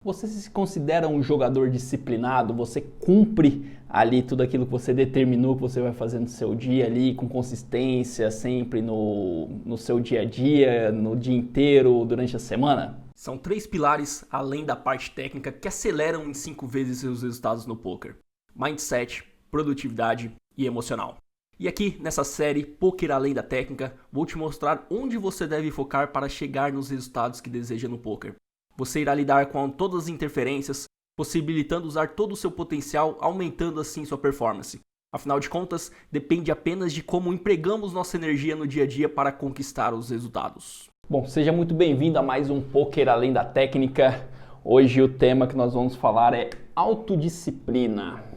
Você se considera um jogador disciplinado? Você cumpre ali tudo aquilo que você determinou que você vai fazer no seu dia ali, com consistência, sempre no seu dia a dia, no dia inteiro, durante a semana? São 3 pilares, além da parte técnica, que aceleram em 5 vezes seus resultados no poker: mindset, produtividade e emocional. E aqui, nessa série Poker Além da Técnica, vou te mostrar onde você deve focar para chegar nos resultados que deseja no poker. Você irá lidar com todas as interferências, possibilitando usar todo o seu potencial, aumentando assim sua performance. Afinal de contas, depende apenas de como empregamos nossa energia no dia a dia para conquistar os resultados. Bom, seja muito bem-vindo a mais um Poker Além da Técnica. Hoje o tema que nós vamos falar é autodisciplina.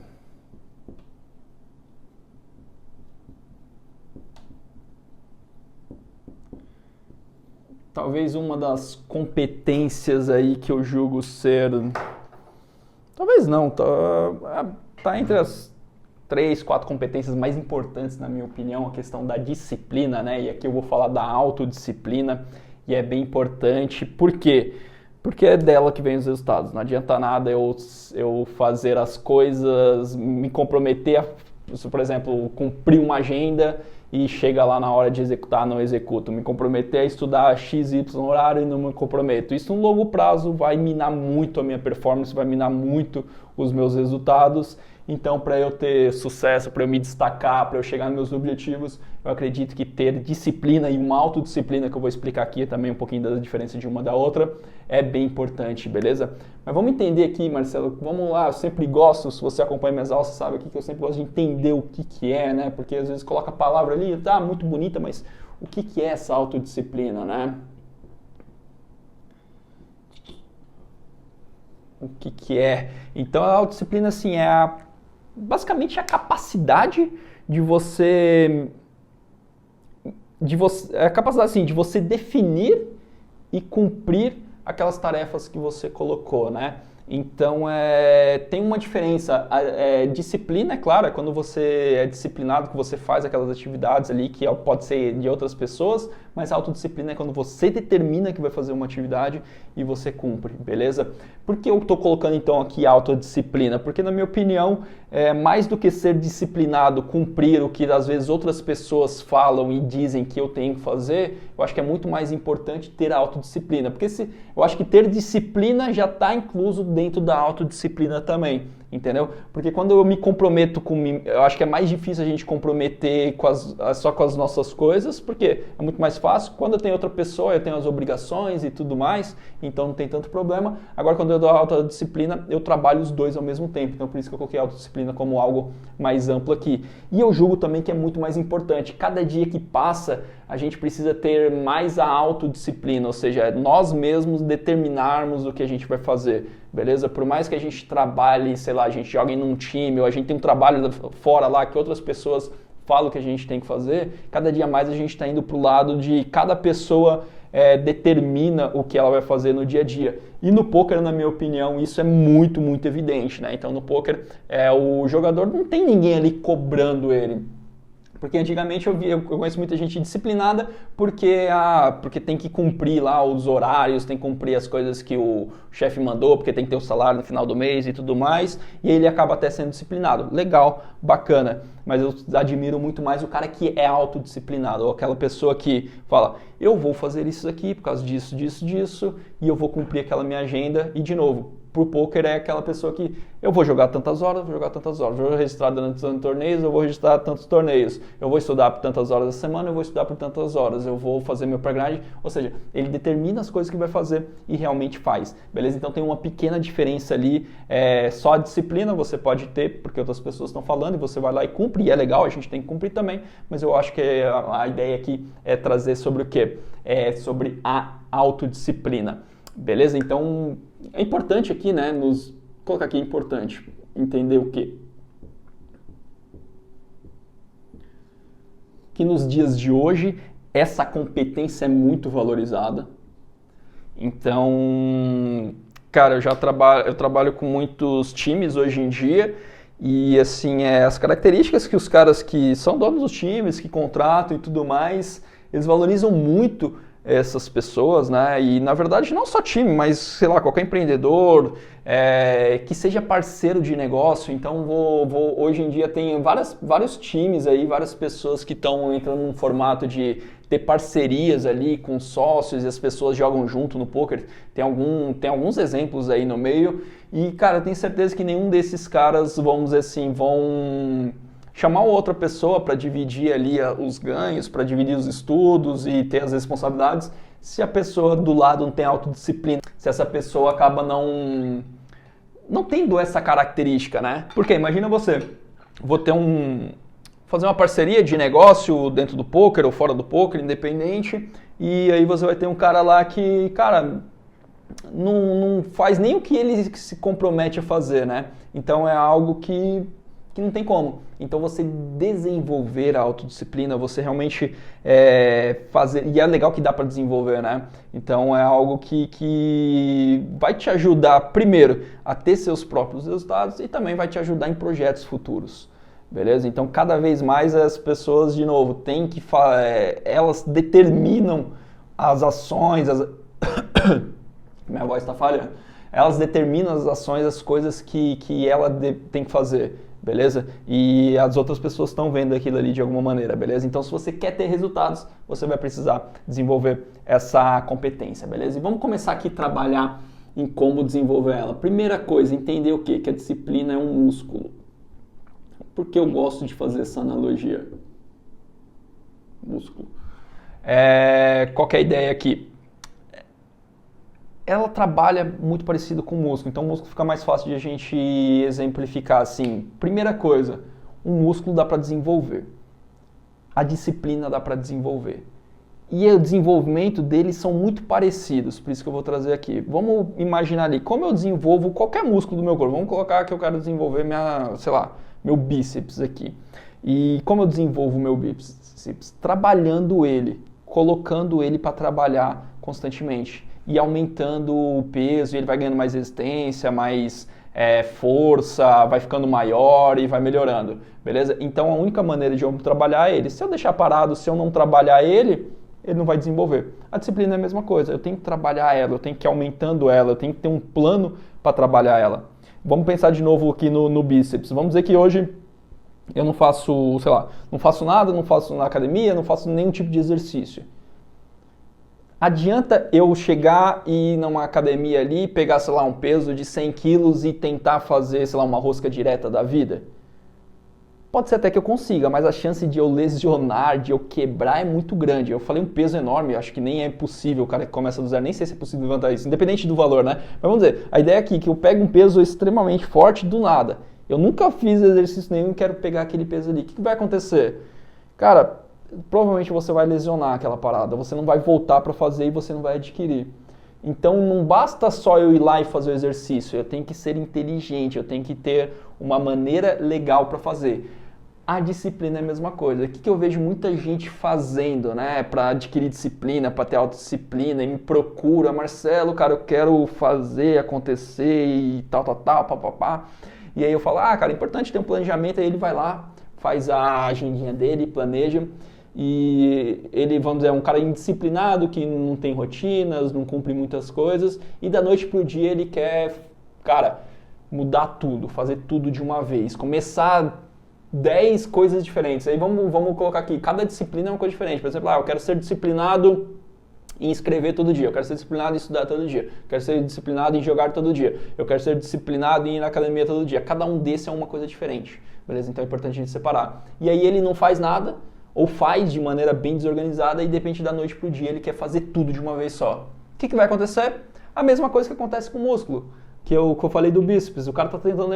Talvez uma das competências aí que eu julgo ser... Talvez não, tá entre as 3, 4 competências mais importantes, na minha opinião, a questão da disciplina, né? E aqui eu vou falar da autodisciplina, e é bem importante. Por quê? Porque é dela que vem os resultados. Não adianta nada eu fazer as coisas, me comprometer a, por exemplo, cumprir uma agenda e chega lá na hora de executar, não executo. Me comprometer a estudar X, Y horário e não me comprometo. Isso no longo prazo vai minar muito a minha performance, vai minar muito os meus resultados. Então, para eu ter sucesso, para eu me destacar, para eu chegar nos meus objetivos, eu acredito que ter disciplina e uma autodisciplina, que eu vou explicar aqui também um pouquinho da diferença de uma da outra, é bem importante, beleza? Mas vamos entender aqui, Marcelo, vamos lá, eu sempre gosto, se você acompanha minhas aulas, você sabe aqui que eu sempre gosto de entender o que é, né? Porque às vezes coloca a palavra ali, tá muito bonita, mas o que é essa autodisciplina, né? O que é? Então, a autodisciplina, assim, basicamente a capacidade de você de você definir e cumprir aquelas tarefas que você colocou, né? Então, tem uma diferença. Disciplina, é claro, é quando você é disciplinado, que você faz aquelas atividades ali, que pode ser de outras pessoas, mas a autodisciplina é quando você determina que vai fazer uma atividade e você cumpre, beleza? Por que eu estou colocando então aqui autodisciplina? Porque, na minha opinião, mais do que ser disciplinado, cumprir o que às vezes outras pessoas falam e dizem que eu tenho que fazer, eu acho que é muito mais importante ter a autodisciplina. Porque eu acho que ter disciplina já está incluso dentro da autodisciplina também, entendeu? Porque quando eu me comprometo eu acho que é mais difícil a gente comprometer só com as nossas coisas, porque é muito mais fácil. Quando eu tenho outra pessoa, eu tenho as obrigações e tudo mais, então não tem tanto problema. Agora, quando eu dou autodisciplina, eu trabalho os dois ao mesmo tempo, então por isso que eu coloquei a autodisciplina como algo mais amplo aqui. E eu julgo também que é muito mais importante. Cada dia que passa, a gente precisa ter mais a autodisciplina, ou seja, nós mesmos determinarmos o que a gente vai fazer, beleza? Por mais que a gente trabalhe, sei lá, a gente jogue num time, ou a gente tem um trabalho fora lá que outras pessoas falam que a gente tem que fazer, cada dia mais a gente está indo para o lado de cada pessoa determina o que ela vai fazer no dia a dia. E no poker, na minha opinião, isso é muito, muito evidente, né? Então, no poker, o jogador não tem ninguém ali cobrando ele. Porque antigamente eu conheço muita gente disciplinada porque tem que cumprir lá os horários, tem que cumprir as coisas que o chefe mandou, porque tem que ter o salário no final do mês e tudo mais, e ele acaba até sendo disciplinado. Legal, bacana, mas eu admiro muito mais o cara que é autodisciplinado, ou aquela pessoa que fala, eu vou fazer isso aqui por causa disso, disso, disso, e eu vou cumprir aquela minha agenda, e de novo, pro poker é aquela pessoa que eu vou jogar tantas horas, vou registrar tantos torneios, eu vou registrar tantos torneios, eu vou estudar por tantas horas da semana, eu vou estudar por tantas horas, eu vou fazer meu pré-grind, ou seja, ele determina as coisas que vai fazer e realmente faz, beleza? Então tem uma pequena diferença ali, só a disciplina você pode ter, porque outras pessoas estão falando e você vai lá e cumpre, e é legal, a gente tem que cumprir também, mas eu acho que a ideia aqui é trazer sobre o quê? Sobre a autodisciplina. Beleza? Então, é importante aqui, né, colocar aqui, é importante entender o quê? Que nos dias de hoje, essa competência é muito valorizada. Então, cara, eu trabalho com muitos times hoje em dia e, assim, as características que os caras que são donos dos times, que contratam e tudo mais, eles valorizam muito essas pessoas, né? E na verdade não só time, mas sei lá, qualquer empreendedor que seja parceiro de negócio. Então hoje em dia tem vários times aí, várias pessoas que estão entrando num formato de ter parcerias ali com sócios e as pessoas jogam junto no poker. Tem alguns exemplos aí no meio e, cara, eu tenho certeza que nenhum desses caras, vamos dizer assim, vão chamar outra pessoa para dividir ali os ganhos, para dividir os estudos e ter as responsabilidades, se a pessoa do lado não tem autodisciplina, se essa pessoa acaba não tendo essa característica, né? Porque imagina você, fazer uma parceria de negócio dentro do poker ou fora do poker, independente, e aí você vai ter um cara lá que, cara, não faz nem o que ele se compromete a fazer, né? Então é algo que não tem como. Então você desenvolver a autodisciplina, você realmente fazer, e é legal que dá para desenvolver, né? Então é algo que vai te ajudar, primeiro, a ter seus próprios resultados e também vai te ajudar em projetos futuros. Beleza? Então, cada vez mais as pessoas, de novo, têm que elas determinam as ações, minha voz está falhando. Elas determinam as ações, as coisas que ela tem que fazer, beleza? E as outras pessoas estão vendo aquilo ali de alguma maneira, beleza? Então, se você quer ter resultados, você vai precisar desenvolver essa competência, beleza? E vamos começar aqui a trabalhar em como desenvolver ela. Primeira coisa, entender o quê? Que a disciplina é um músculo. Por que eu gosto de fazer essa analogia? Músculo. Qual que é a ideia aqui? Ela trabalha muito parecido com o músculo, então o músculo fica mais fácil de a gente exemplificar assim. Primeira coisa, um músculo dá para desenvolver. A disciplina dá para desenvolver. E o desenvolvimento deles são muito parecidos, por isso que eu vou trazer aqui. Vamos imaginar ali, como eu desenvolvo qualquer músculo do meu corpo. Vamos colocar que eu quero desenvolver meu bíceps aqui. E como eu desenvolvo o meu bíceps? Trabalhando ele, colocando ele para trabalhar constantemente e aumentando o peso, e ele vai ganhando mais resistência, mais força, vai ficando maior e vai melhorando, beleza? Então a única maneira de eu trabalhar ele, se eu deixar parado, se eu não trabalhar ele não vai desenvolver. A disciplina é a mesma coisa, eu tenho que trabalhar ela, eu tenho que ir aumentando ela, eu tenho que ter um plano para trabalhar ela. Vamos pensar de novo aqui no bíceps. Vamos dizer que hoje eu não faço, não faço nada, não faço na academia, não faço nenhum tipo de exercício. Adianta eu chegar e ir numa academia ali, pegar, um peso de 100 quilos e tentar fazer, uma rosca direta da vida? Pode ser até que eu consiga, mas a chance de eu lesionar, de eu quebrar é muito grande. Eu falei um peso enorme, acho que nem é possível, o cara que começa do zero, nem sei se é possível levantar isso, independente do valor, né? Mas vamos dizer, a ideia aqui é que eu pego um peso extremamente forte do nada. Eu nunca fiz exercício nenhum e quero pegar aquele peso ali. O que vai acontecer? Cara, provavelmente você vai lesionar aquela parada, você não vai voltar para fazer e você não vai adquirir. Então não basta só eu ir lá e fazer o exercício, eu tenho que ser inteligente, eu tenho que ter uma maneira legal para fazer. A disciplina é a mesma coisa. O que eu vejo muita gente fazendo, né, para adquirir disciplina, para ter autodisciplina, e me procura, Marcelo, cara, eu quero fazer acontecer e tal, papapá. E aí eu falo, cara, é importante ter um planejamento, aí ele vai lá, faz a agendinha dele, planeja, e ele, vamos dizer, é um cara indisciplinado, que não tem rotinas, não cumpre muitas coisas, e da noite pro dia ele quer, cara, mudar tudo, fazer tudo de uma vez, começar 10 coisas diferentes. Aí vamos colocar aqui, cada disciplina é uma coisa diferente. Por exemplo, eu quero ser disciplinado em escrever todo dia, eu quero ser disciplinado em estudar todo dia, eu quero ser disciplinado em jogar todo dia, eu quero ser disciplinado em ir na academia todo dia. Cada um desses é uma coisa diferente, beleza? Então é importante a gente separar. E aí ele não faz nada, ou faz de maneira bem desorganizada e de repente da noite pro dia ele quer fazer tudo de uma vez só. O que vai acontecer? A mesma coisa que acontece com o músculo. Que eu falei do bíceps, o cara está tentando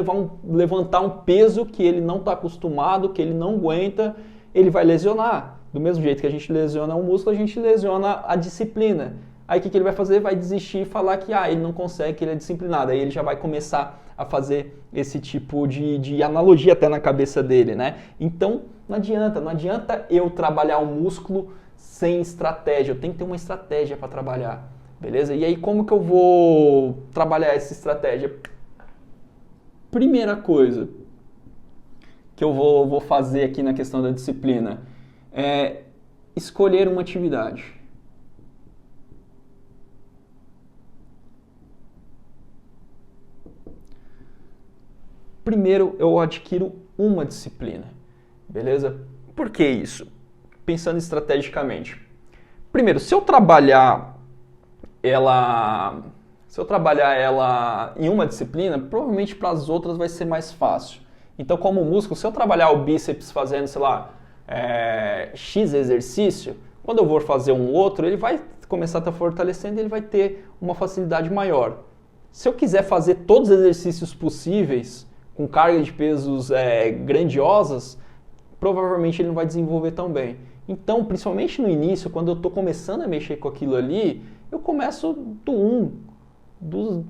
levantar um peso que ele não está acostumado, que ele não aguenta, ele vai lesionar. Do mesmo jeito que a gente lesiona o músculo, a gente lesiona a disciplina. Aí o que ele vai fazer? Vai desistir e falar que ele não consegue, que ele é disciplinado. Aí ele já vai começar a fazer esse tipo de analogia até na cabeça dele, né? Então não adianta eu trabalhar o músculo sem estratégia, eu tenho que ter uma estratégia para trabalhar. Beleza? E aí como que eu vou trabalhar essa estratégia? Primeira coisa que eu vou fazer aqui na questão da disciplina é escolher uma atividade. Primeiro, eu adquiro uma disciplina, beleza? Por que isso? Pensando estrategicamente. Primeiro, se eu trabalhar ela em uma disciplina, provavelmente para as outras vai ser mais fácil. Então, como músculo, se eu trabalhar o bíceps fazendo, sei lá, X exercício, quando eu for fazer um outro, ele vai começar a estar fortalecendo e ele vai ter uma facilidade maior. Se eu quiser fazer todos os exercícios possíveis, com carga de pesos grandiosas, provavelmente ele não vai desenvolver tão bem. Então, principalmente no início, quando eu estou começando a mexer com aquilo ali, eu começo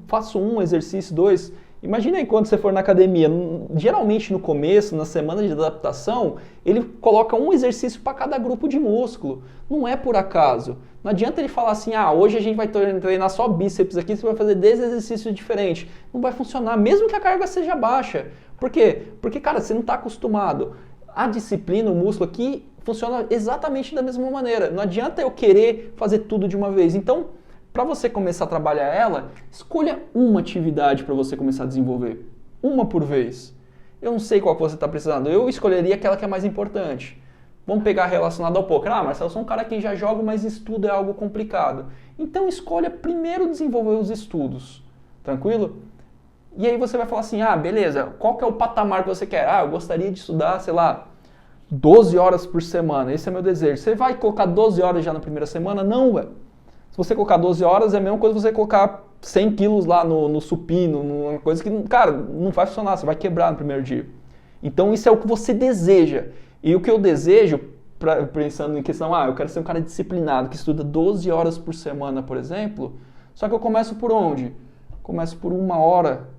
faço um exercício, dois. Imagina aí quando você for na academia, geralmente no começo, na semana de adaptação, ele coloca um exercício para cada grupo de músculo. Não é por acaso. Não adianta ele falar assim, hoje a gente vai treinar só bíceps aqui, você vai fazer 10 exercícios diferentes. Não vai funcionar, mesmo que a carga seja baixa. Por quê? Porque, cara, você não está acostumado. A disciplina, o músculo aqui, funciona exatamente da mesma maneira. Não adianta eu querer fazer tudo de uma vez. Então, para você começar a trabalhar ela, escolha uma atividade para você começar a desenvolver. Uma por vez. Eu não sei qual que você está precisando. Eu escolheria aquela que é mais importante. Vamos pegar relacionado ao poker. Marcelo, eu sou um cara que já joga, mas estudo é algo complicado. Então escolha primeiro desenvolver os estudos. Tranquilo? E aí você vai falar assim, beleza, qual que é o patamar que você quer? Eu gostaria de estudar, sei lá, 12 horas por semana. Esse é meu desejo. Você vai colocar 12 horas já na primeira semana? Não, velho. Se você colocar 12 horas, é a mesma coisa que você colocar 100 quilos lá no supino, uma coisa que, cara, não vai funcionar, você vai quebrar no primeiro dia. Então isso é o que você deseja. E o que eu desejo, pensando em questão, eu quero ser um cara disciplinado, que estuda 12 horas por semana, por exemplo, só que eu começo por onde? Começo por 1 hora,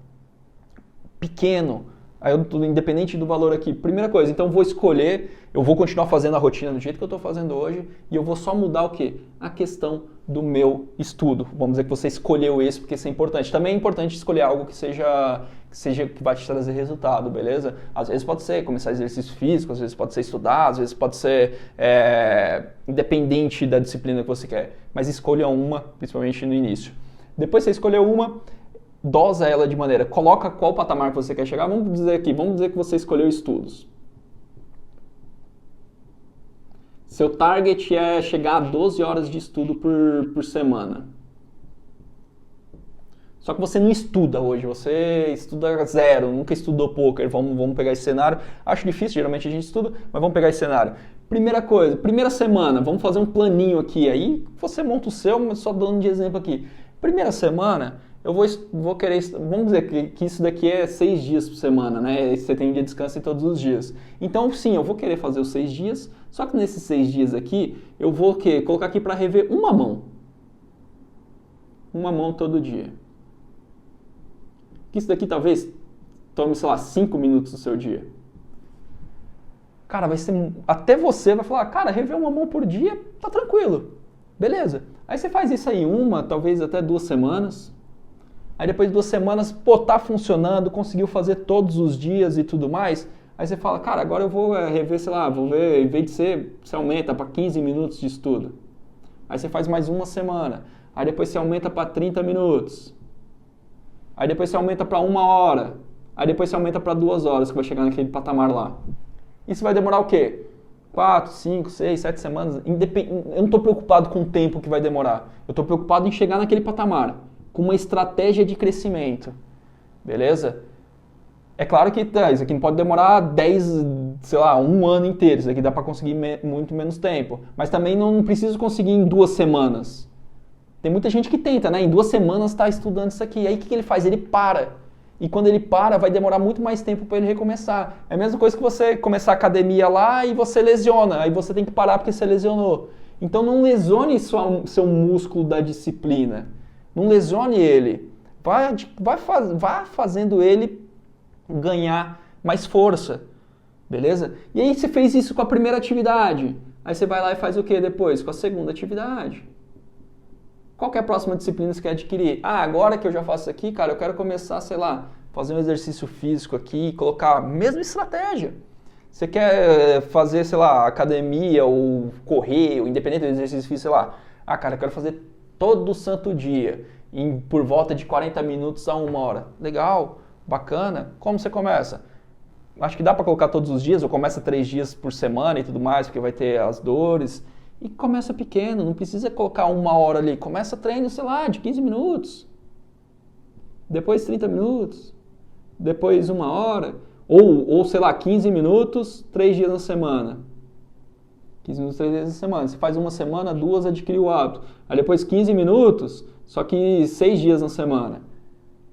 pequeno. Aí eu tô independente do valor aqui. Primeira coisa, então eu vou continuar fazendo a rotina do jeito que eu estou fazendo hoje e eu vou só mudar o quê? A questão do meu estudo. Vamos dizer que você escolheu esse porque isso é importante. Também é importante escolher algo que que vai te trazer resultado, beleza? Às vezes pode ser começar exercício físico, às vezes pode ser estudar, às vezes pode ser independente da disciplina que você quer. Mas escolha uma, principalmente no início. Depois você escolheu uma, dosa ela de maneira, coloca qual patamar que você quer chegar. Vamos dizer que você escolheu estudos. Seu target é chegar a 12 horas de estudo por semana. Só que você não estuda hoje, você estuda zero, nunca estudou poker. Vamos pegar esse cenário. Acho difícil, geralmente a gente estuda, mas vamos pegar esse cenário. Primeira coisa, primeira semana, vamos fazer um planinho aqui. Aí você monta o seu, mas só dando de exemplo aqui. Primeira semana, eu vou querer, vamos dizer que isso daqui é 6 dias por semana, né? Você tem dia de descanso em todos os dias. Então, sim, eu vou querer fazer os 6 dias, só que nesses 6 dias aqui, eu vou colocar aqui para rever uma mão. Uma mão todo dia. Que isso daqui talvez tome, sei lá, 5 minutos do seu dia. Cara, vai ser, até você vai falar, cara, rever uma mão por dia, tá tranquilo. Beleza. Aí você faz isso aí talvez até 2 semanas. Aí depois de 2 semanas, tá funcionando, conseguiu fazer todos os dias e tudo mais. Aí você fala, cara, agora eu vou rever, sei lá, vou ver, em vez de você aumenta para 15 minutos de estudo. Aí você faz mais 1 semana. Aí depois você aumenta para 30 minutos. Aí depois você aumenta para 1 hora. Aí depois você aumenta para 2 horas, que vai chegar naquele patamar lá. Isso vai demorar o quê? 4, 5, 6, 7 semanas. Eu não estou preocupado com o tempo que vai demorar. Eu estou preocupado em chegar naquele patamar, com uma estratégia de crescimento. Beleza? É claro que isso aqui não pode demorar 1 ano inteiro. Isso aqui dá para conseguir muito menos tempo. Mas também não preciso conseguir em 2 semanas. Tem muita gente que tenta, né? Em 2 semanas está estudando isso aqui. Aí o que ele faz? Ele para. E quando ele para, vai demorar muito mais tempo para ele recomeçar. É a mesma coisa que você começar a academia lá e você lesiona. Aí você tem que parar porque você lesionou. Então não lesione seu músculo da disciplina. Não lesione ele. Vá fazendo ele ganhar mais força. Beleza? E aí você fez isso com a primeira atividade. Aí você vai lá e faz o que depois? Com a segunda atividade. Qual que é a próxima disciplina que você quer adquirir? Agora que eu já faço isso aqui, cara, eu quero começar, sei lá, fazer um exercício físico aqui, colocar a mesma estratégia. Você quer fazer, sei lá, academia ou correr, ou independente do exercício físico, sei lá. Cara, eu quero fazer todo santo dia. por volta de 40 minutos a 1 hora. Legal, bacana. Como você começa? Acho que dá para colocar todos os dias, ou começa 3 dias por semana e tudo mais, porque vai ter as dores. E começa pequeno, não precisa colocar 1 hora ali. Começa treino, sei lá, de 15 minutos. Depois 30 minutos. Depois 1 hora. Ou sei lá, 15 minutos, 3 dias na semana. 15 minutos, 3 dias na semana. Você faz uma semana, 2, adquire o hábito. Aí depois 15 minutos, só que 6 dias na semana.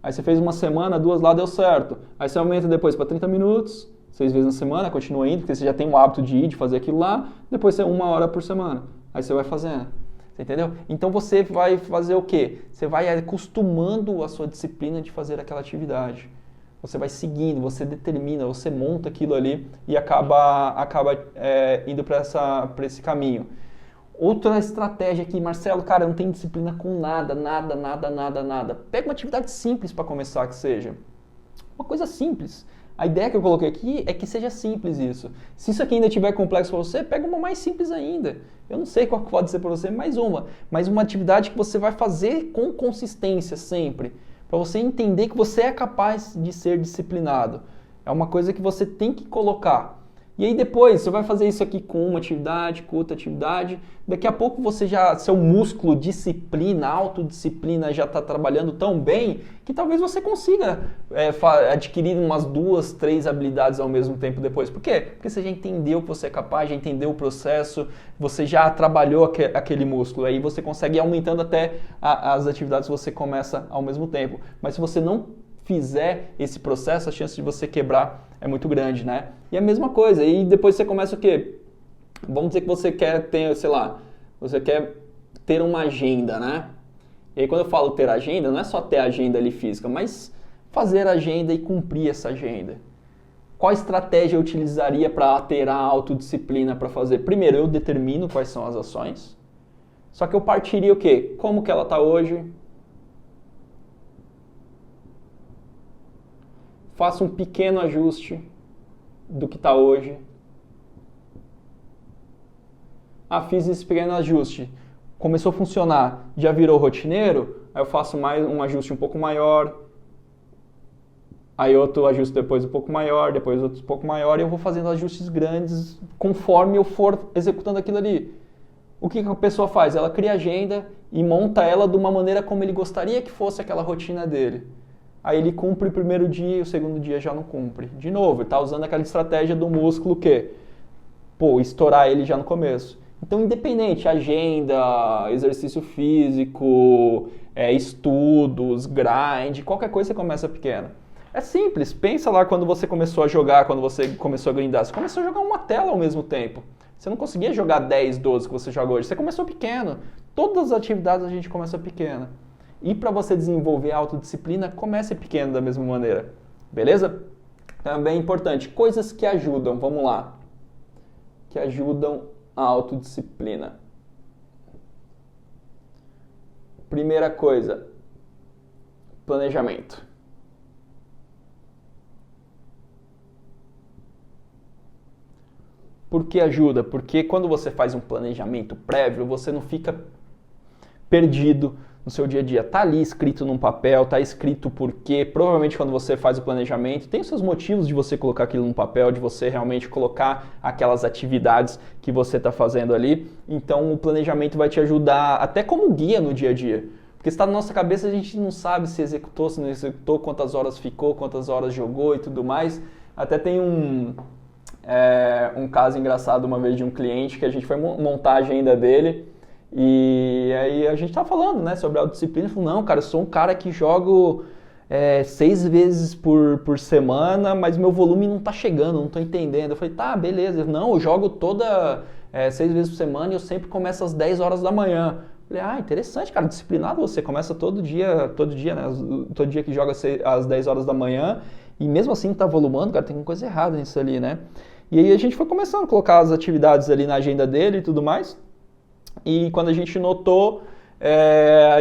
Aí você fez uma semana, 2 lá, deu certo. Aí você aumenta depois para 30 minutos, 6 vezes na semana, continua indo, porque você já tem o hábito de ir, de fazer aquilo lá. Depois você 1 hora por semana. Aí você vai fazendo. Você entendeu? Então você vai fazer o quê? Você vai acostumando a sua disciplina de fazer aquela atividade. Você vai seguindo, você determina, você monta aquilo ali e acaba indo para esse caminho. Outra estratégia aqui, Marcelo, cara, não tem disciplina com nada. Pega uma atividade simples para começar, que seja. Uma coisa simples. A ideia que eu coloquei aqui é que seja simples isso. Se isso aqui ainda tiver complexo para você, pega uma mais simples ainda. Eu não sei qual pode ser para você, mais uma. Mas uma atividade que você vai fazer com consistência sempre. Para você entender que você é capaz de ser disciplinado. É uma coisa que você tem que colocar. E aí depois você vai fazer isso aqui com uma atividade, com outra atividade. Daqui a pouco seu músculo disciplina, autodisciplina já está trabalhando tão bem que talvez você consiga adquirir umas 2, 3 habilidades ao mesmo tempo depois. Por quê? Porque você já entendeu que você é capaz, já entendeu o processo, você já trabalhou aquele músculo. Aí você consegue ir aumentando até as atividades que você começa ao mesmo tempo. Mas se você não fizer esse processo, a chance de você quebrar é muito grande, né? E a mesma coisa, e depois você começa o quê? Vamos dizer que você quer ter, sei lá, você quer ter uma agenda, né? E aí quando eu falo ter agenda, não é só ter agenda ali física, mas fazer agenda e cumprir essa agenda. Qual estratégia eu utilizaria para ter a autodisciplina para fazer? Primeiro, eu determino quais são as ações, só que eu partiria o quê? Como que ela está hoje? Faça um pequeno ajuste do que está hoje. Fiz esse pequeno ajuste. Começou a funcionar, já virou rotineiro, aí eu faço mais um ajuste um pouco maior. Aí outro ajuste depois um pouco maior, depois outro um pouco maior, e eu vou fazendo ajustes grandes conforme eu for executando aquilo ali. O que a pessoa faz? Ela cria agenda e monta ela de uma maneira como ele gostaria que fosse aquela rotina dele. Aí ele cumpre o primeiro dia e o segundo dia já não cumpre. De novo, ele está usando aquela estratégia do músculo que, estourar ele já no começo. Então, independente, agenda, exercício físico, estudos, grind, qualquer coisa você começa pequeno. É simples, pensa lá quando você começou a jogar, quando você começou a grindar. Você começou a jogar uma tela ao mesmo tempo. Você não conseguia jogar 10, 12 que você joga hoje. Você começou pequeno. Todas as atividades a gente começa pequena. E para você desenvolver a autodisciplina, comece pequeno da mesma maneira. Beleza? Também é importante, coisas que ajudam, vamos lá. Que ajudam a autodisciplina. Primeira coisa, planejamento. Por que ajuda? Porque quando você faz um planejamento prévio, você não fica perdido no seu dia a dia. Tá ali escrito num papel, tá escrito por quê. Provavelmente quando você faz o planejamento, tem os seus motivos de você colocar aquilo no papel, de você realmente colocar aquelas atividades que você está fazendo ali. Então o planejamento vai te ajudar até como guia no dia a dia. Porque está na nossa cabeça, a gente não sabe se executou, se não executou, quantas horas ficou, quantas horas jogou e tudo mais. Até tem um caso engraçado uma vez de um cliente que a gente foi montar a agenda dele. E aí a gente tava falando, né, sobre autodisciplina. Ele falou, não, cara, eu sou um cara que jogo 6 vezes por semana, mas meu volume não tá chegando, não tô entendendo. Eu falei, tá, beleza. Não, eu jogo 6 vezes por semana e eu sempre começo às 10 horas da manhã. Eu falei, interessante, cara, disciplinado você. Começa todo dia, né, todo dia que joga às 10 horas da manhã e mesmo assim tá volumando, cara, tem uma coisa errada nisso ali, né? E aí a gente foi começando a colocar as atividades ali na agenda dele e tudo mais. E quando a gente notou,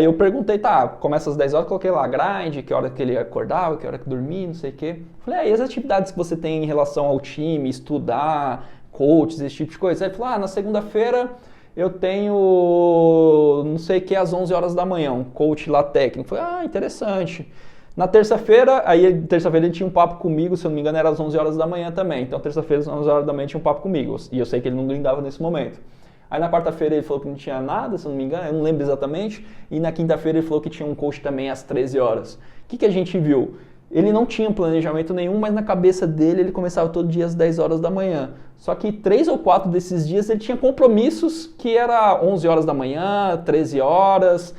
eu perguntei, tá, começa às 10 horas, coloquei lá grind, que hora que ele acordava, que hora que dormia, não sei o quê. Falei, e as atividades que você tem em relação ao time, estudar, coaches, esse tipo de coisa? Aí ele falou, na segunda-feira eu tenho não sei o que às 11 horas da manhã, um coach lá técnico. Falei, interessante. Na terça-feira, terça-feira ele tinha um papo comigo, se eu não me engano era às 11 horas da manhã também. Então terça-feira às 11 horas da manhã tinha um papo comigo, e eu sei que ele não grindava nesse momento. Aí na quarta-feira ele falou que não tinha nada, se eu não me engano, eu não lembro exatamente, e na quinta-feira ele falou que tinha um coach também às 13 horas. O que a gente viu? Ele não tinha planejamento nenhum, mas na cabeça dele ele começava todo dia às 10 horas da manhã. Só que 3 ou 4 desses dias ele tinha compromissos que era 11 horas da manhã, 13 horas,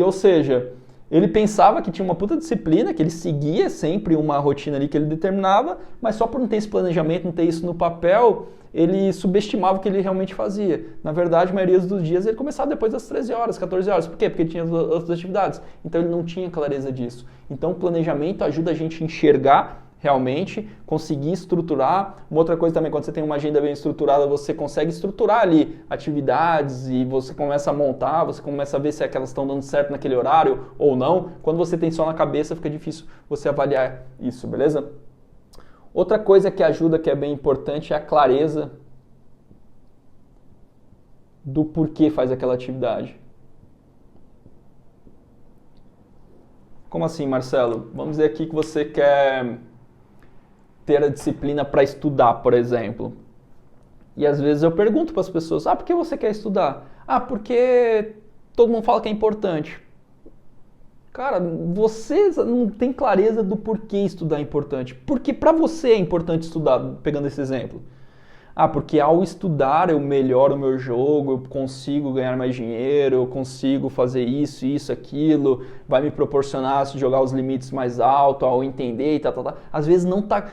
ou seja, ele pensava que tinha uma puta disciplina, que ele seguia sempre uma rotina ali que ele determinava, mas só por não ter esse planejamento, não ter isso no papel, ele subestimava o que ele realmente fazia. Na verdade, a maioria dos dias ele começava depois das 13 horas, 14 horas. Por quê? Porque ele tinha outras atividades. Então ele não tinha clareza disso. Então o planejamento ajuda a gente a enxergar realmente, conseguir estruturar. Uma outra coisa também, quando você tem uma agenda bem estruturada, você consegue estruturar ali atividades e você começa a montar, você começa a ver se aquelas estão dando certo naquele horário ou não. Quando você tem só na cabeça, fica difícil você avaliar isso, beleza? Outra coisa que ajuda, que é bem importante, é a clareza do porquê faz aquela atividade. Como assim, Marcelo? Vamos dizer aqui que você quer ter a disciplina para estudar, por exemplo. E às vezes eu pergunto para as pessoas, por que você quer estudar? Porque todo mundo fala que é importante. Cara, você não tem clareza do porquê estudar é importante. Porque para você é importante estudar, pegando esse exemplo. Porque ao estudar eu melhoro o meu jogo, eu consigo ganhar mais dinheiro, eu consigo fazer isso, aquilo, vai me proporcionar jogar os limites mais alto, ao entender e tal. Às vezes não tá...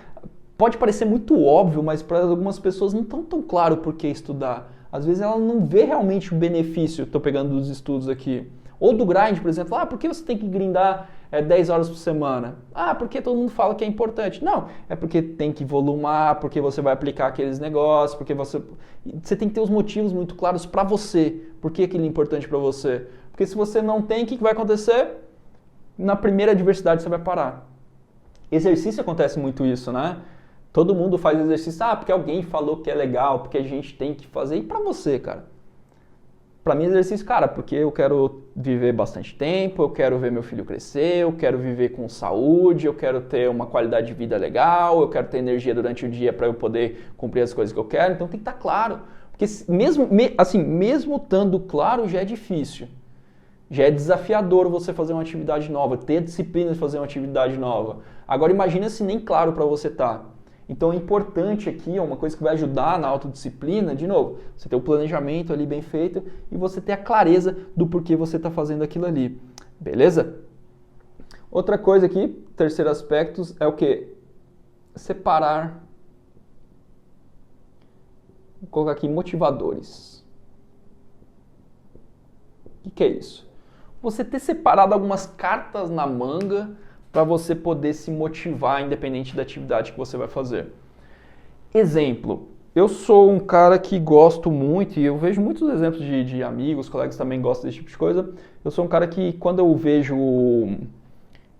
Pode parecer muito óbvio, mas para algumas pessoas não tão tão claro por que estudar. Às vezes ela não vê realmente o benefício, estou pegando dos estudos aqui. Ou do grind, por exemplo, por que você tem que grindar 10 horas por semana? Porque todo mundo fala que é importante. Não, é porque tem que volumar, porque você vai aplicar aqueles negócios, porque você tem que ter os motivos muito claros para você. Por que aquilo é importante para você? Porque se você não tem, o que vai acontecer? Na primeira adversidade você vai parar. Exercício acontece muito isso, né? Todo mundo faz exercício, porque alguém falou que é legal, porque a gente tem que fazer. E para você, cara? Para mim, exercício, porque eu quero viver bastante tempo, eu quero ver meu filho crescer, eu quero viver com saúde, eu quero ter uma qualidade de vida legal, eu quero ter energia durante o dia para eu poder cumprir as coisas que eu quero. Então tem que estar claro. Porque mesmo estando claro, já é difícil. Já é desafiador você fazer uma atividade nova, ter disciplina de fazer uma atividade nova. Agora imagina se nem claro para você tá. Então é importante aqui, uma coisa que vai ajudar na autodisciplina, de novo, você ter o planejamento ali bem feito e você ter a clareza do porquê você está fazendo aquilo ali. Beleza? Outra coisa aqui, terceiro aspecto, é o quê? Separar, vou colocar aqui motivadores. O que é isso? Você ter separado algumas cartas na manga para você poder se motivar independente da atividade que você vai fazer. Exemplo, eu sou um cara que gosto muito, e eu vejo muitos exemplos de amigos, colegas também gostam desse tipo de coisa. Eu sou um cara que quando eu vejo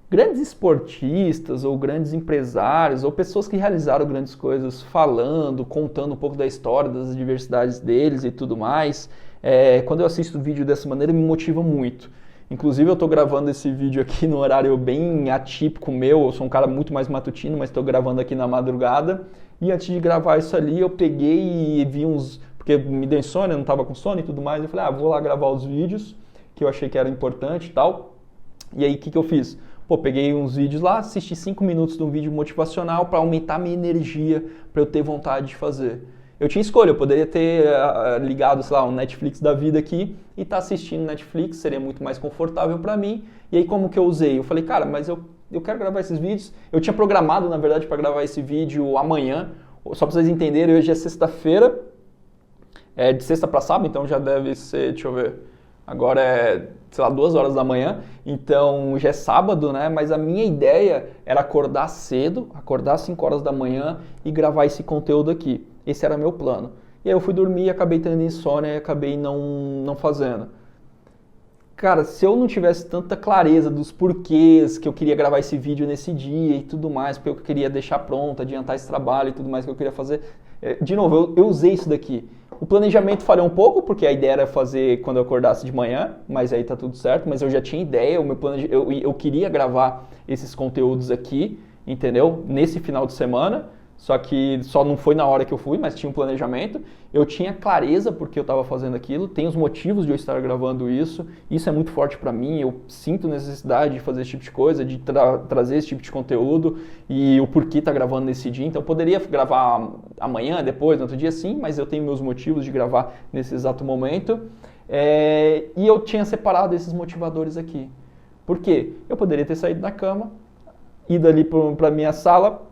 grandes esportistas ou grandes empresários ou pessoas que realizaram grandes coisas falando, contando um pouco da história, das adversidades deles e tudo mais, quando eu assisto o vídeo dessa maneira me motiva muito. Inclusive eu estou gravando esse vídeo aqui no horário bem atípico meu, eu sou um cara muito mais matutino, mas estou gravando aqui na madrugada. E antes de gravar isso ali, eu peguei e vi uns... Porque me deu insônia, não estava com sono e tudo mais. Eu falei, vou lá gravar os vídeos, que eu achei que era importante e tal. E aí, o que eu fiz? Peguei uns vídeos lá, assisti 5 minutos de um vídeo motivacional para aumentar a minha energia, para eu ter vontade de fazer. Eu tinha escolha, eu poderia ter ligado, sei lá, um Netflix da vida aqui e estar assistindo Netflix, seria muito mais confortável para mim. E aí como que eu usei? Eu falei, cara, mas eu quero gravar esses vídeos. Eu tinha programado, na verdade, para gravar esse vídeo amanhã. Só para vocês entenderem, hoje é sexta-feira, de sexta para sábado, então já deve ser, deixa eu ver, agora é, sei lá, 2 horas da manhã, então já é sábado, né? Mas a minha ideia era acordar cedo, acordar às 5 horas da manhã e gravar esse conteúdo aqui. Esse era meu plano. E aí eu fui dormir e acabei tendo insônia e acabei não fazendo. Cara, se eu não tivesse tanta clareza dos porquês que eu queria gravar esse vídeo nesse dia e tudo mais, porque eu queria deixar pronto, adiantar esse trabalho e tudo mais que eu queria fazer. De novo, eu usei isso daqui. O planejamento falhou um pouco, porque a ideia era fazer quando eu acordasse de manhã, mas aí tá tudo certo, mas eu já tinha ideia, eu queria gravar esses conteúdos aqui, entendeu? Nesse final de semana, só que só não foi na hora que eu fui, mas tinha um planejamento. Eu tinha clareza porque eu estava fazendo aquilo, tem os motivos de eu estar gravando isso é muito forte para mim, eu sinto necessidade de fazer esse tipo de coisa, de trazer esse tipo de conteúdo e o porquê tá gravando nesse dia. Então eu poderia gravar amanhã, depois, no outro dia sim, mas eu tenho meus motivos de gravar nesse exato momento. E eu tinha separado esses motivadores aqui. Por quê? Eu poderia ter saído da cama, ido ali para minha sala,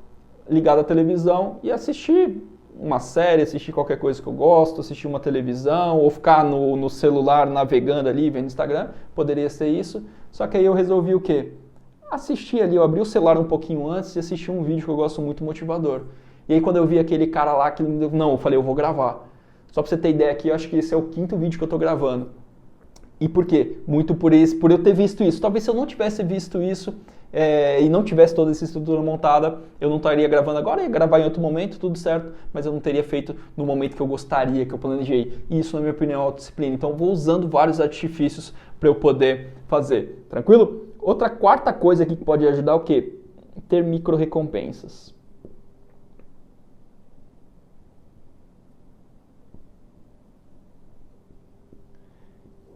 ligado à televisão e assistir uma série, assistir qualquer coisa que eu gosto, assistir uma televisão ou ficar no celular navegando ali, vendo Instagram, poderia ser isso. Só que aí eu resolvi o quê? Assistir ali, eu abri o celular um pouquinho antes e assisti um vídeo que eu gosto muito motivador. E aí quando eu vi aquele cara lá, eu falei, eu vou gravar. Só pra você ter ideia aqui, eu acho que esse é o 5º vídeo que eu tô gravando. E por quê? Muito por eu ter visto isso. Talvez se eu não tivesse visto isso e não tivesse toda essa estrutura montada, eu não estaria gravando agora, ia gravar em outro momento, tudo certo, mas eu não teria feito no momento que eu gostaria, que eu planejei. E isso, na minha opinião, é autodisciplina. Então, eu vou usando vários artifícios para eu poder fazer. Tranquilo? Outra quarta coisa aqui que pode ajudar é o quê? Ter micro-recompensas.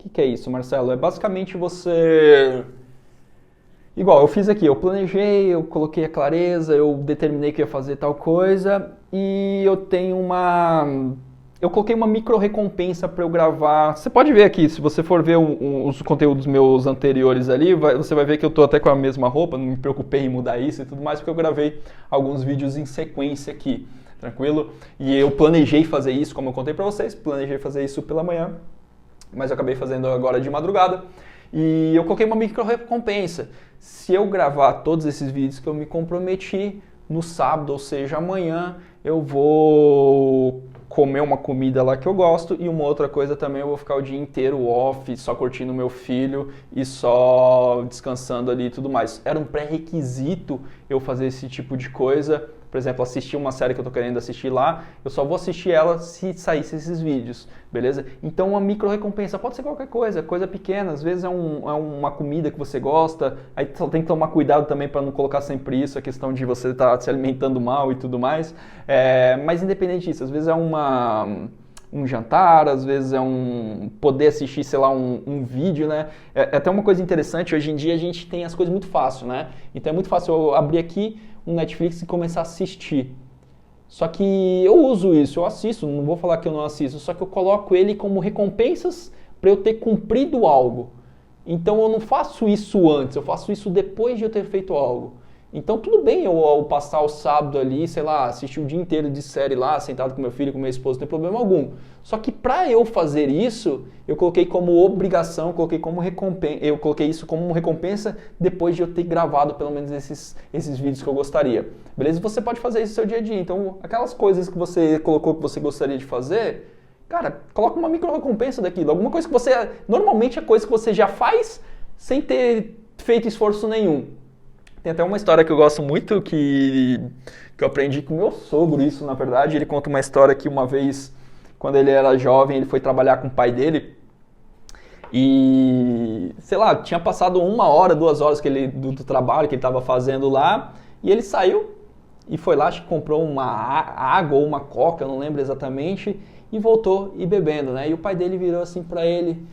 O que é isso, Marcelo? É basicamente você... Igual, eu fiz aqui, eu planejei, eu coloquei a clareza, eu determinei que ia fazer tal coisa e eu tenho eu coloquei uma micro recompensa para eu gravar. Você pode ver aqui, se você for ver os conteúdos meus anteriores ali, você vai ver que eu tô até com a mesma roupa, não me preocupei em mudar isso e tudo mais, porque eu gravei alguns vídeos em sequência aqui, tranquilo? E eu planejei fazer isso, como eu contei para vocês, planejei fazer isso pela manhã, mas eu acabei fazendo agora de madrugada. E eu coloquei uma micro recompensa. Se eu gravar todos esses vídeos que eu me comprometi no sábado, ou seja, amanhã, eu vou comer uma comida lá que eu gosto e uma outra coisa também, eu vou ficar o dia inteiro off, só curtindo meu filho e só descansando ali e tudo mais. Era um pré-requisito eu fazer esse tipo de coisa. Por exemplo, assistir uma série que eu tô querendo assistir lá, eu só vou assistir ela se saísse esses vídeos, beleza? Então uma micro recompensa pode ser qualquer coisa, coisa pequena, às vezes é uma comida que você gosta, aí só tem que tomar cuidado também para não colocar sempre isso, a questão de você estar se alimentando mal e tudo mais, mas independente disso, às vezes é um jantar, às vezes é poder assistir, sei lá, um vídeo, né? É até uma coisa interessante, hoje em dia a gente tem as coisas muito fácil, né? Então é muito fácil eu abrir aqui um Netflix e começar a assistir. Só que eu uso isso, eu assisto, não vou falar que eu não assisto, só que eu coloco ele como recompensas para eu ter cumprido algo. Então eu não faço isso antes, eu faço isso depois de eu ter feito algo. Então tudo bem eu passar o sábado ali, sei lá, assistir o dia inteiro de série lá, sentado com meu filho, com minha esposa, não tem problema algum. Só que para eu fazer isso, eu coloquei como obrigação, eu coloquei isso como uma recompensa depois de eu ter gravado pelo menos esses vídeos que eu gostaria. Beleza? Você pode fazer isso no seu dia a dia. Então aquelas coisas que você colocou que você gostaria de fazer, cara, coloca uma micro recompensa daquilo. Alguma coisa que você, normalmente é coisa que você já faz sem ter feito esforço nenhum. Tem até uma história que eu gosto muito que eu aprendi com meu sogro, isso na verdade. Ele conta uma história que uma vez, quando ele era jovem, ele foi trabalhar com o pai dele e, sei lá, tinha passado 1 hora, 2 horas do trabalho que ele estava fazendo lá e ele saiu e foi lá, acho que comprou uma água ou uma coca, não lembro exatamente, e voltou e bebendo, né? E o pai dele virou assim para ele: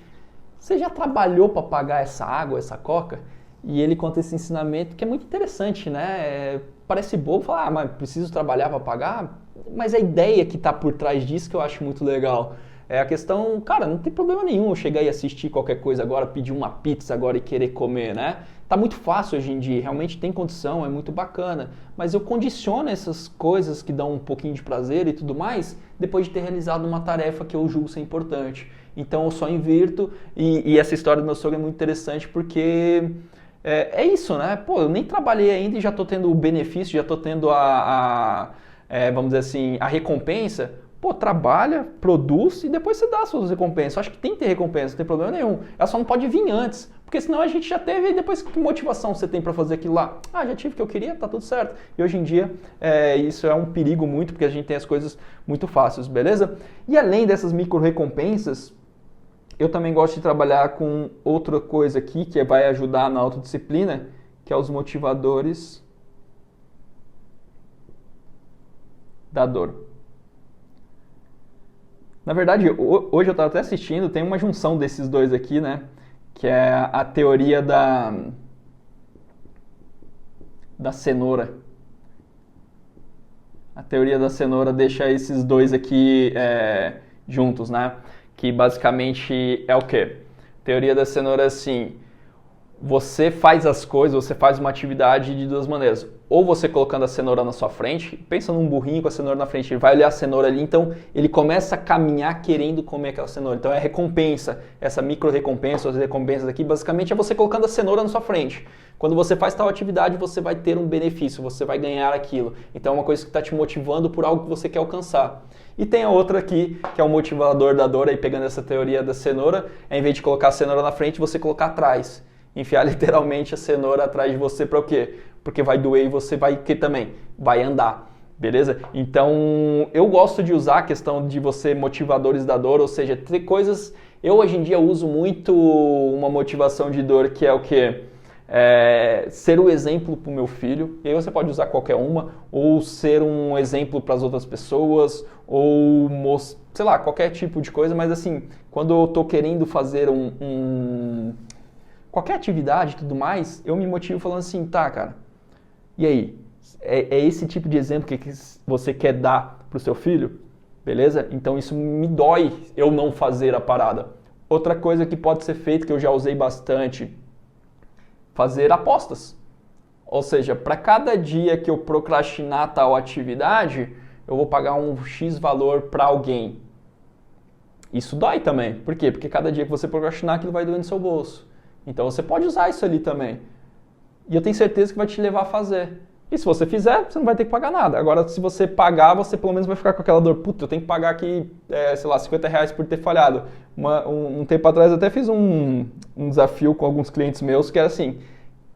"Você já trabalhou para pagar essa água, essa coca?" E ele conta esse ensinamento que é muito interessante, né? Parece bobo falar, mas preciso trabalhar para pagar? Mas a ideia que está por trás disso que eu acho muito legal. É a questão, cara, não tem problema nenhum eu chegar e assistir qualquer coisa agora, pedir uma pizza agora e querer comer, né? Tá muito fácil hoje em dia, realmente tem condição, é muito bacana. Mas eu condiciono essas coisas que dão um pouquinho de prazer e tudo mais, depois de ter realizado uma tarefa que eu julgo ser importante. Então eu só invirto, e essa história do meu sogro é muito interessante porque... É isso, né? Pô, eu nem trabalhei ainda e já tô tendo o benefício, já tô tendo vamos dizer assim, a recompensa. Pô, trabalha, produz e depois você dá as suas recompensas. Eu acho que tem que ter recompensa, não tem problema nenhum. Ela só não pode vir antes, Porque senão a gente já teve, e depois que motivação você tem para fazer aquilo lá? Ah, já tive o que eu queria, tá tudo certo. E hoje em dia isso é um perigo muito, porque a gente tem as coisas muito fáceis, beleza? E além dessas micro recompensas, eu também gosto de trabalhar com outra coisa aqui, que vai ajudar na autodisciplina, que é os motivadores da dor. Na verdade, hoje eu estava até assistindo, tem uma junção desses dois aqui, né? Que é a teoria da cenoura. A teoria da cenoura deixa esses dois aqui juntos, né? Que basicamente é o quê? A teoria da cenoura é assim: você faz as coisas, você faz uma atividade de duas maneiras. Ou você colocando a cenoura na sua frente, pensa num burrinho com a cenoura na frente, ele vai olhar a cenoura ali, então ele começa a caminhar querendo comer aquela cenoura. Então é recompensa, essa micro recompensa, as recompensas aqui, basicamente é você colocando a cenoura na sua frente. Quando você faz tal atividade, você vai ter um benefício, você vai ganhar aquilo. Então é uma coisa que está te motivando por algo que você quer alcançar. E tem a outra aqui, que é o motivador da dor, aí pegando essa teoria da cenoura, em vez de colocar a cenoura na frente, você colocar atrás. Enfiar literalmente a cenoura atrás de você para o quê? Porque vai doer e você vai que também? Vai andar, beleza? Então, eu gosto de usar a questão de você motivadores da dor, ou seja, ter coisas... Eu hoje em dia uso muito uma motivação de dor que é o quê? Ser o exemplo para o meu filho, e aí você pode usar qualquer uma, ou ser um exemplo para as outras pessoas, ou sei lá, qualquer tipo de coisa, mas assim, quando eu estou querendo fazer qualquer atividade e tudo mais, eu me motivo falando assim, tá, cara, e aí? É esse tipo de exemplo que você quer dar pro seu filho? Beleza? Então isso me dói eu não fazer a parada. Outra coisa que pode ser feita, que eu já usei bastante, fazer apostas. Ou seja, para cada dia que eu procrastinar tal atividade, eu vou pagar um X valor para alguém. Isso dói também. Por quê? Porque cada dia que você procrastinar, aquilo vai doer no seu bolso. Então você pode usar isso ali também. E eu tenho certeza que vai te levar a fazer. E se você fizer, você não vai ter que pagar nada. Agora, se você pagar, você pelo menos vai ficar com aquela dor. Puta, eu tenho que pagar aqui, sei lá, R$50 por ter falhado. Um tempo atrás eu até fiz um desafio com alguns clientes meus, que era assim,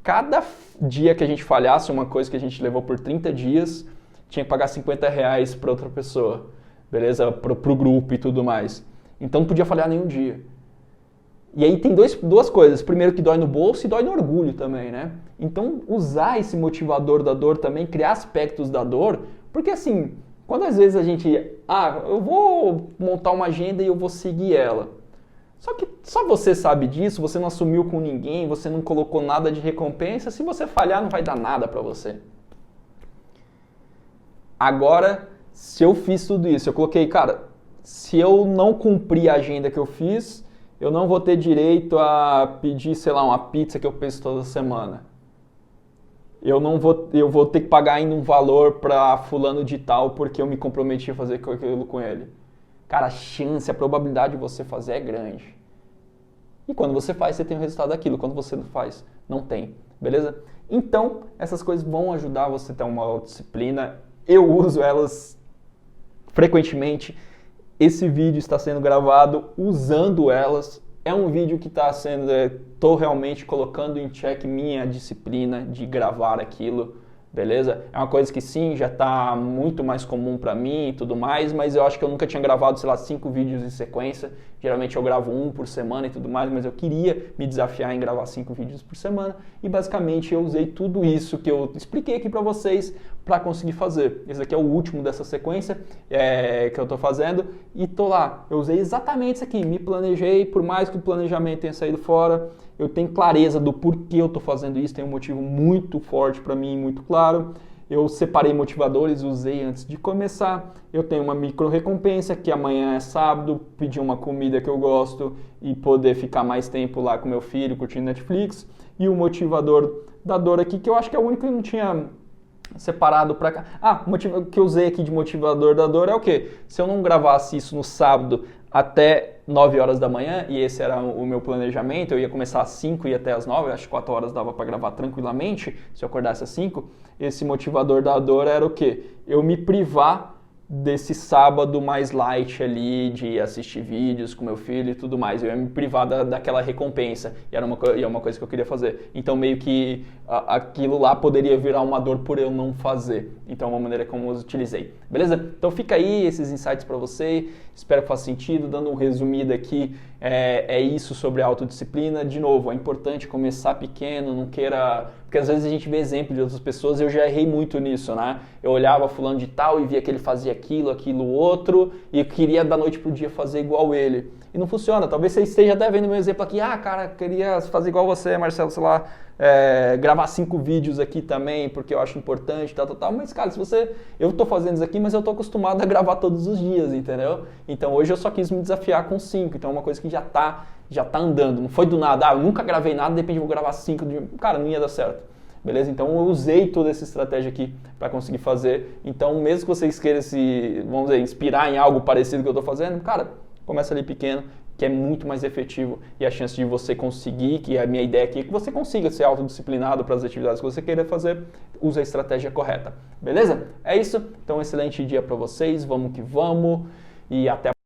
cada dia que a gente falhasse uma coisa que a gente levou por 30 dias, tinha que pagar R$50 para outra pessoa. Beleza? Pro grupo e tudo mais. Então não podia falhar nenhum dia. E aí tem duas coisas. Primeiro que dói no bolso e dói no orgulho também, né? Então usar esse motivador da dor também, criar aspectos da dor, porque assim, quando às vezes a gente, eu vou montar uma agenda e eu vou seguir ela. Só que só você sabe disso, você não assumiu com ninguém, você não colocou nada de recompensa, se você falhar não vai dar nada pra você. Agora, se eu fiz tudo isso, eu coloquei, cara, se eu não cumprir a agenda que eu fiz, eu não vou ter direito a pedir, sei lá, uma pizza que eu peço toda semana. Eu vou ter que pagar ainda um valor para fulano de tal porque eu me comprometi a fazer aquilo com ele. Cara, a probabilidade de você fazer é grande. E quando você faz, você tem o resultado daquilo. Quando você não faz, não tem. Beleza? Então, essas coisas vão ajudar você a ter uma autodisciplina. Eu uso elas frequentemente. Esse vídeo está sendo gravado usando elas. É um vídeo que estou realmente colocando em xeque minha disciplina de gravar aquilo, beleza? É uma coisa que sim, já está muito mais comum para mim e tudo mais, mas eu acho que eu nunca tinha gravado, sei lá, 5 vídeos em sequência. Geralmente eu gravo 1 por semana e tudo mais, mas eu queria me desafiar em gravar 5 vídeos por semana e basicamente eu usei tudo isso que eu expliquei aqui para vocês para conseguir fazer. Esse aqui é o último dessa sequência que eu estou fazendo e tô lá. Eu usei exatamente isso aqui, me planejei, por mais que o planejamento tenha saído fora, eu tenho clareza do porquê eu estou fazendo isso, tem um motivo muito forte para mim, muito claro. Eu separei motivadores, usei antes de começar. Eu tenho uma micro recompensa, que amanhã é sábado, pedir uma comida que eu gosto e poder ficar mais tempo lá com meu filho, curtindo Netflix. E o motivador da dor aqui, que eu acho que é o único que eu não tinha separado para cá. O que eu usei aqui de motivador da dor é o quê? Se eu não gravasse isso no sábado até 9 horas da manhã, e esse era o meu planejamento, eu ia começar às 5 e ia até às 9, acho que 4 horas dava para gravar tranquilamente, se eu acordasse às 5, esse motivador da dor era o quê? Eu me privar desse sábado mais light ali, de assistir vídeos com meu filho e tudo mais. Eu ia me privar daquela recompensa, e é uma coisa que eu queria fazer. Então, meio que aquilo lá poderia virar uma dor por eu não fazer. Então, é uma maneira como eu utilizei. Beleza? Então, fica aí esses insights para você. Espero que faça sentido. Dando um resumido aqui, é isso sobre a autodisciplina. De novo, é importante começar pequeno, não queira... Porque às vezes a gente vê exemplo de outras pessoas, eu já errei muito nisso, né? Eu olhava fulano de tal e via que ele fazia aquilo outro, e eu queria da noite pro dia fazer igual ele. E não funciona. Talvez você esteja até vendo meu exemplo aqui. Ah, cara, queria fazer igual você, Marcelo, sei lá, gravar 5 vídeos aqui também, porque eu acho importante, tal. Mas, cara, eu tô fazendo isso aqui, mas eu tô acostumado a gravar todos os dias, entendeu? Então, hoje eu só quis me desafiar com 5. Então, é uma coisa que já tá andando. Não foi do nada. Ah, eu nunca gravei nada, de repente eu vou gravar 5. Cara, não ia dar certo. Beleza? Então eu usei toda essa estratégia aqui para conseguir fazer. Então, mesmo que vocês queiram vamos dizer, inspirar em algo parecido que eu estou fazendo, cara, começa ali pequeno, que é muito mais efetivo, e a chance de você conseguir, que a minha ideia aqui é que você consiga ser autodisciplinado para as atividades que você queira fazer, use a estratégia correta. Beleza? É isso. Então, um excelente dia para vocês. Vamos que vamos e até a